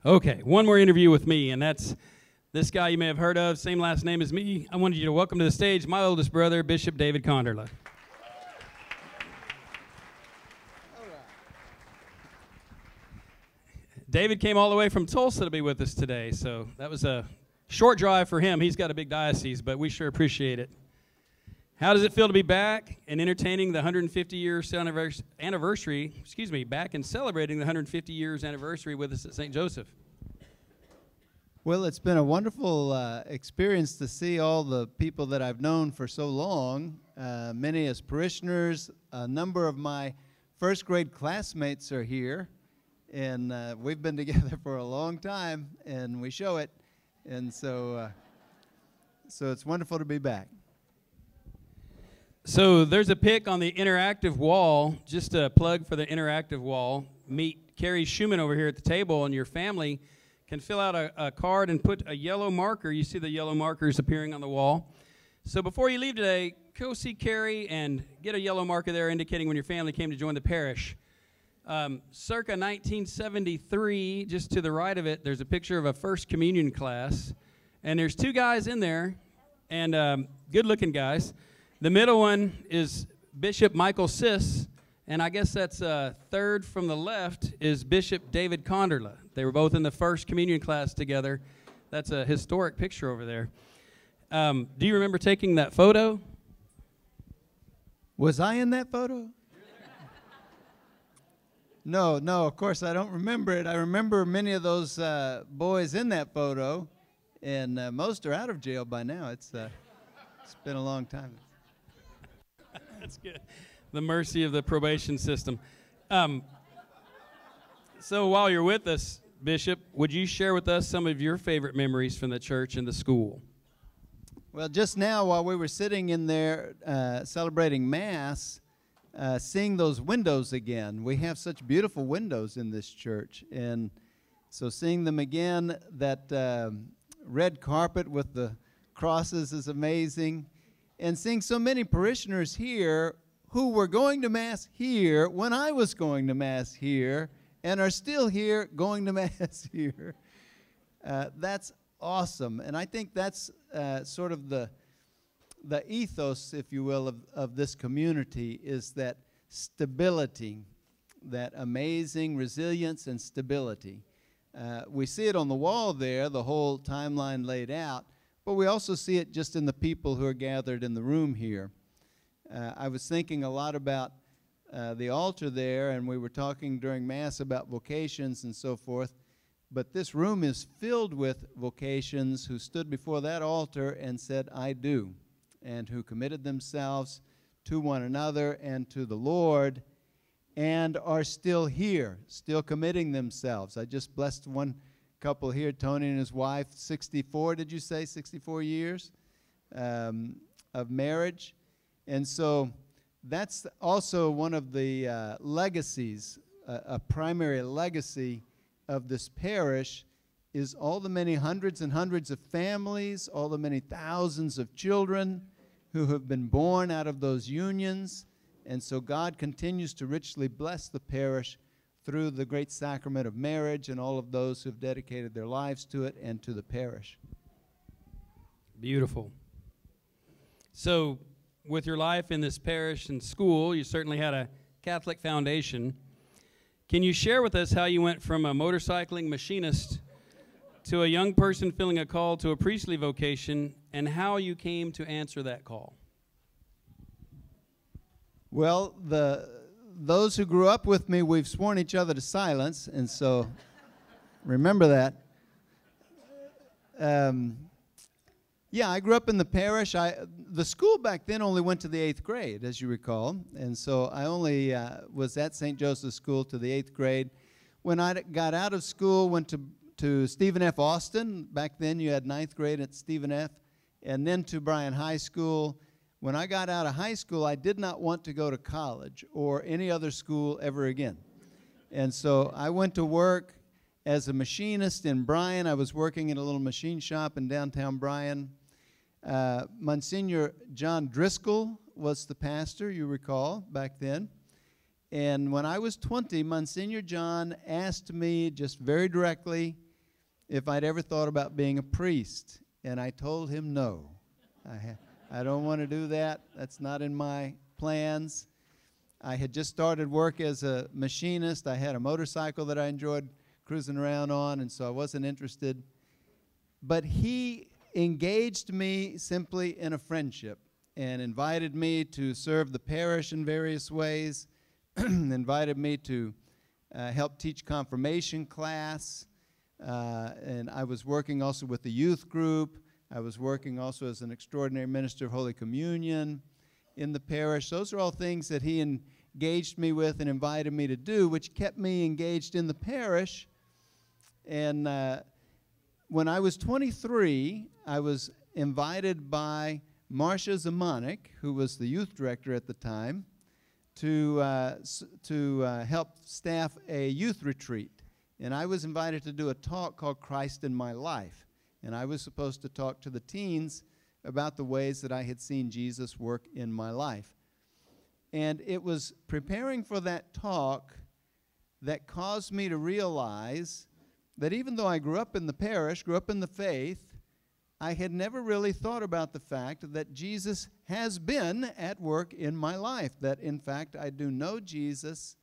Okay, one more interview with me, and that's this guy you may have heard of, same last name as me. I wanted you to welcome to the stage my oldest brother, Bishop David Konderla. David came all the way from Tulsa to be with us today, so that was a short drive for him. He's got a big diocese, but we sure appreciate it. How does it feel to be back and entertaining the 150-year anniversary, back and celebrating the 150 years anniversary with us at St. Joseph? Well, it's been a wonderful experience to see all the people that I've known for so long, many as parishioners. A number of my first grade classmates are here, and we've been together for a long time, and we show it. And so it's wonderful to be back. So there's a pic on the interactive wall, just a plug for the interactive wall. Meet Carrie Schumann over here at the table, and your family can fill out a card and put a yellow marker. You see the yellow markers appearing on the wall. So before you leave today, go see Carrie and get a yellow marker there indicating when your family came to join the parish. Circa 1973, just to the right of it, there's a picture of a First Communion class. And there's two guys in there, and good-looking guys. The middle one is Bishop Michael Siss, and I guess that's third from the left is Bishop David Konderla. They were both in the First Communion class together. That's a historic picture over there. Do you remember taking that photo? Was I in that photo? No, of course I don't remember it. I remember many of those boys in that photo, and most are out of jail by now. It's been a long time. That's good. The mercy of the probation system. So while you're with us, Bishop, would you share with us some of your favorite memories from the church and the school? Well, just now while we were sitting in there celebrating Mass, seeing those windows again. We have such beautiful windows in this church. And so seeing them again, that red carpet with the crosses is amazing. And seeing so many parishioners here who were going to Mass here when I was going to Mass here and are still here going to Mass here. That's awesome. And I think that's sort of the ethos, if you will, of this community is that stability, that amazing resilience and stability. We see it on the wall there, the whole timeline laid out, but we also see it just in the people who are gathered in the room here. I was thinking a lot about the altar there, and we were talking during Mass about vocations and so forth, but this room is filled with vocations who stood before that altar and said, "I do," and who committed themselves to one another and to the Lord, and are still here, still committing themselves. I just blessed one couple here, Tony and his wife, 64, did you say, 64 years of marriage. And so that's also one of the legacies, a primary legacy of this parish is all the many hundreds and hundreds of families, all the many thousands of children who have been born out of those unions. And so God continues to richly bless the parish through the great sacrament of marriage and all of those who have dedicated their lives to it and to the parish. Beautiful. So with your life in this parish and school, you certainly had a Catholic foundation. Can you share with us how you went from a motorcycling machinist to a young person feeling a call to a priestly vocation, and how you came to answer that call? Well, those who grew up with me, we've sworn each other to silence, and so remember that. Yeah, I grew up in the parish. The school back then only went to the 8th grade, as you recall, and so I only was at St. Joseph's School to the 8th grade. When I got out of school, went to Stephen F. Austin. Back then you had 9th grade at Stephen F., and then to Bryan High School. When I got out of high school, I did not want to go to college or any other school ever again. And so I went to work as a machinist in Bryan. I was working in a little machine shop in downtown Bryan. Monsignor John Driscoll was the pastor, you recall, back then. And when I was 20, Monsignor John asked me just very directly if I'd ever thought about being a priest, and I told him no. I don't want to do that. That's not in my plans. I had just started work as a machinist. I had a motorcycle that I enjoyed cruising around on, and so I wasn't interested. But he engaged me simply in a friendship and invited me to serve the parish in various ways, invited me to help teach confirmation class, and I was working also with the youth group. I was working also as an extraordinary minister of Holy Communion in the parish. Those are all things that he engaged me with and invited me to do, which kept me engaged in the parish. And when I was 23, I was invited by Marcia Zamanek, who was the youth director at the time, to help staff a youth retreat. And I was invited to do a talk called Christ in My Life. And I was supposed to talk to the teens about the ways that I had seen Jesus work in my life. And it was preparing for that talk that caused me to realize that even though I grew up in the parish, grew up in the faith, I had never really thought about the fact that Jesus has been at work in my life, that in fact I do know Jesus.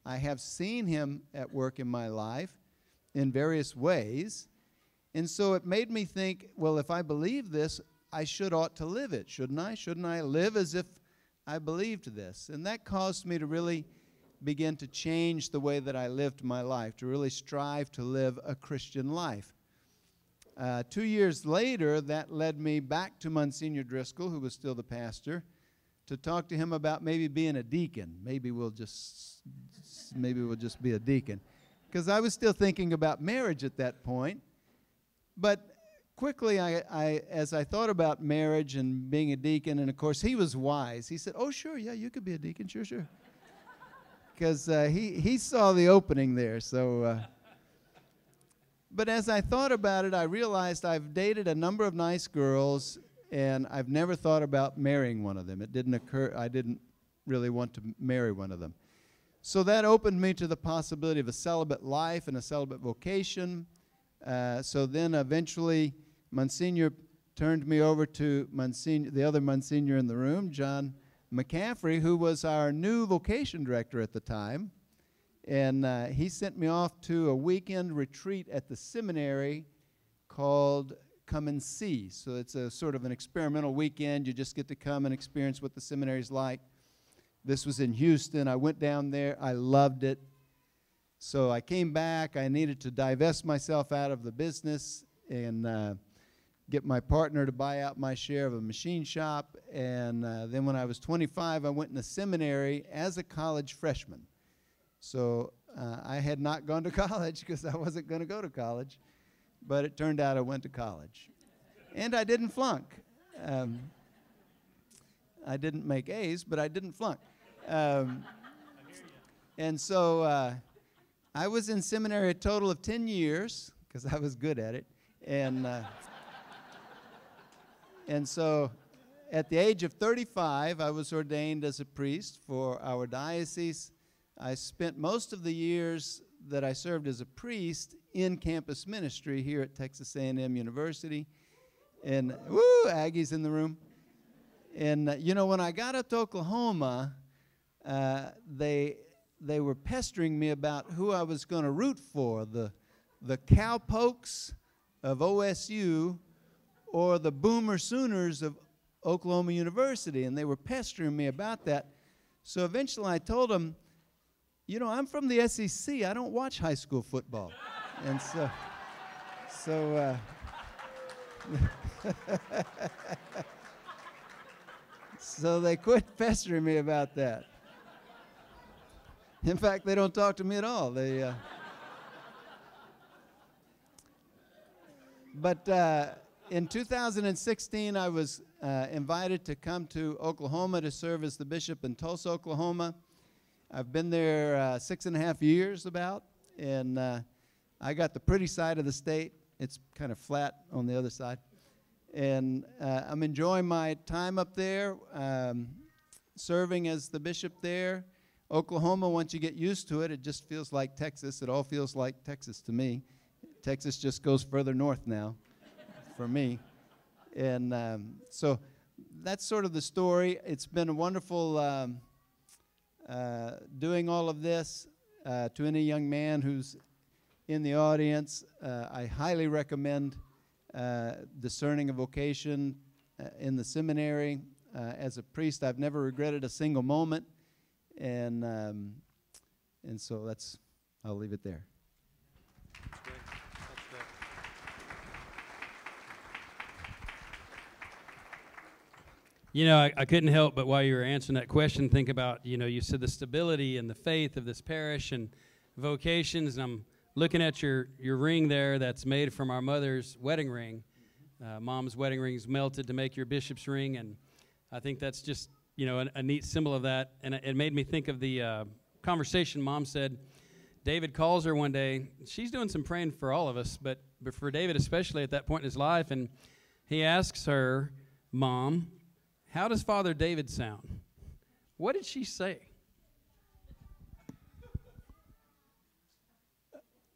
I have seen him at work in my life in various ways. And so it made me think, well, if I believe this, I ought to live it, shouldn't I? Shouldn't I live as if I believed this? And that caused me to really begin to change the way that I lived my life, to really strive to live a Christian life. 2 years later, that led me back to Monsignor Driscoll, who was still the pastor, to talk to him about maybe being a deacon. Maybe we'll just be a deacon. Because I was still thinking about marriage at that point. But quickly, as I thought about marriage and being a deacon, and of course he was wise. He said, "Oh, sure, yeah, you could be a deacon, sure." Because he saw the opening there. So, but as I thought about it, I realized I've dated a number of nice girls, and I've never thought about marrying one of them. It didn't occur. I didn't really want to marry one of them. So that opened me to the possibility of a celibate life and a celibate vocation. So then eventually Monsignor turned me over to the other Monsignor in the room, John McCaffrey, who was our new Vocation Director at the time. And he sent me off to a weekend retreat at the Seminary called Come and See. So it's a sort of an experimental weekend. You just get to come and experience what the seminary's like. This was in Houston. I went down there. I loved it. So I came back. I needed to divest myself out of the business and get my partner to buy out my share of a machine shop. And then when I was 25, I went in the seminary as a college freshman. So I had not gone to college because I wasn't going to go to college. But it turned out I went to college. And I didn't flunk. I didn't make A's, but I didn't flunk. And so I was in seminary a total of 10 years because I was good at it. And so at the age of 35, I was ordained as a priest for our diocese. I spent most of the years that I served as a priest in campus ministry here at Texas A&M University. And, woo, Aggies in the room. And, you know, when I got up to Oklahoma, they were pestering me about who I was going to root for, the Cowpokes of OSU or the Boomer Sooners of Oklahoma University. And they were pestering me about that. So eventually I told them, you know, I'm from the SEC. I don't watch high school football. And so they quit pestering me about that. In fact, they don't talk to me at all. But in 2016, I was invited to come to Oklahoma to serve as the bishop in Tulsa, Oklahoma. I've been there 6.5 years about, and I got the pretty side of the state. It's kind of flat on the other side. And I'm enjoying my time up there, serving as the bishop there. Oklahoma, once you get used to it, it just feels like Texas. It all feels like Texas to me. Texas just goes further north now for me. And so that's sort of the story. It's been a wonderful doing all of this. To any young man who's in the audience, I highly recommend discerning a vocation in the seminary. As a priest, I've never regretted a single moment, and so I'll leave it there. That's great. That's great. You know, I couldn't help but while you were answering that question, think about, you know, you said the stability and the faith of this parish and vocations, and I'm looking at your ring there that's made from our mother's wedding ring. Mom's wedding ring's melted to make your bishop's ring, and I think that's just, you know, a neat symbol of that. And it made me think of the conversation Mom said. David calls her one day. She's doing some praying for all of us, but for David especially at that point in his life, and he asks her, Mom, how does Father David sound? What did she say?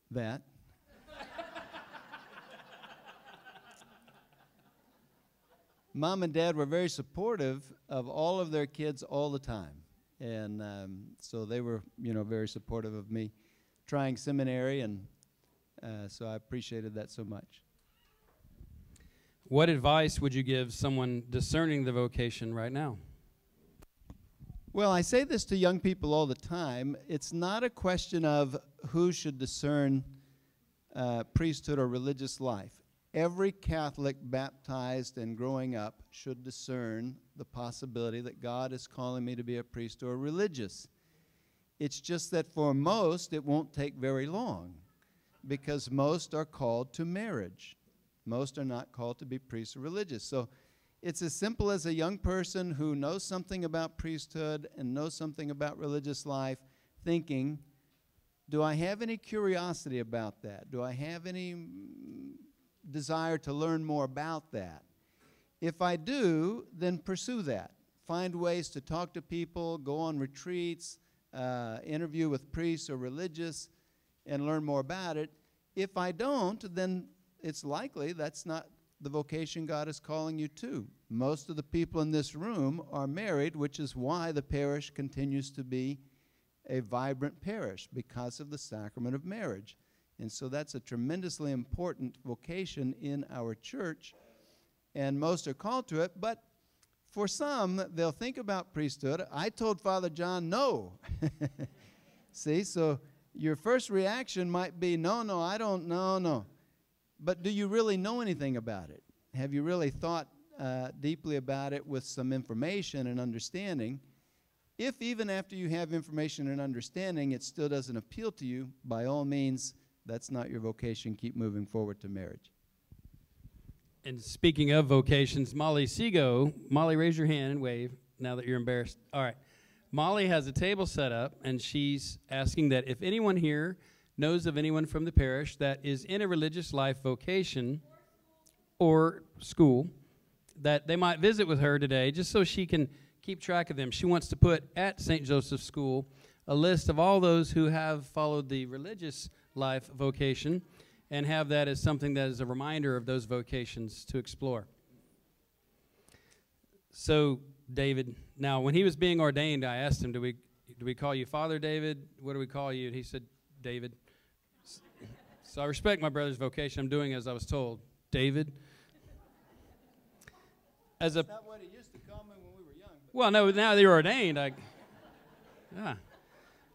That. Mom and Dad were very supportive of all of their kids all the time. And so they were, you know, very supportive of me trying seminary, and so I appreciated that so much. What advice would you give someone discerning the vocation right now? Well, I say this to young people all the time. It's not a question of who should discern priesthood or religious life. Every Catholic baptized and growing up should discern the possibility that God is calling me to be a priest or religious. It's just that for most, it won't take very long, because most are called to marriage. Most are not called to be priests or religious. So it's as simple as a young person who knows something about priesthood and knows something about religious life, thinking, do I have any curiosity about that? Do I have any desire to learn more about that? If I do, then pursue that. Find ways to talk to people, go on retreats, interview with priests or religious, and learn more about it. If I don't, then it's likely that's not the vocation God is calling you to. Most of the people in this room are married, which is why the parish continues to be a vibrant parish, because of the sacrament of marriage. And so that's a tremendously important vocation in our church, and most are called to it. But for some, they'll think about priesthood. I told Father John no. See, so your first reaction might be, no, I don't, no. But do you really know anything about it? Have you really thought deeply about it with some information and understanding? If even after you have information and understanding, it still doesn't appeal to you, by all means, that's not your vocation. Keep moving forward to marriage. And speaking of vocations, Molly Seago. Molly, raise your hand and wave now that you're embarrassed. All right. Molly has a table set up, and she's asking that if anyone here knows of anyone from the parish that is in a religious life vocation or school, that they might visit with her today just so she can keep track of them. She wants to put at St. Joseph's School a list of all those who have followed the religious life vocation, and have that as something that is a reminder of those vocations to explore. So, David, now when he was being ordained, I asked him, do we call you Father David? What do we call you? And he said, David. So I respect my brother's vocation. I'm doing as I was told. David. That's not what he used to call me when we were young. Well, no, now that you're ordained, yeah.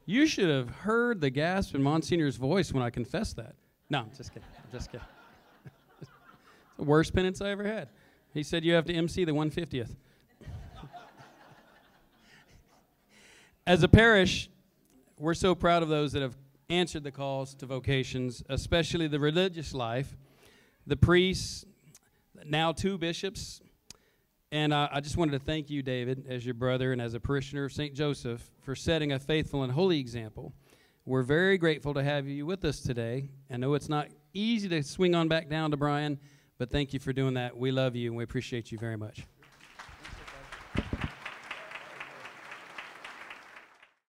You should have heard the gasp in Monsignor's voice when I confessed that. No, I'm just kidding. It's the worst penance I ever had. He said you have to MC the 150th. As a parish, we're so proud of those that have answered the calls to vocations, especially the religious life, the priests, now 2 bishops. And I just wanted to thank you, David, as your brother and as a parishioner of St. Joseph, for setting a faithful and holy example. We're very grateful to have you with us today. I know it's not easy to swing on back down to Bryan, but thank you for doing that. We love you, and we appreciate you very much.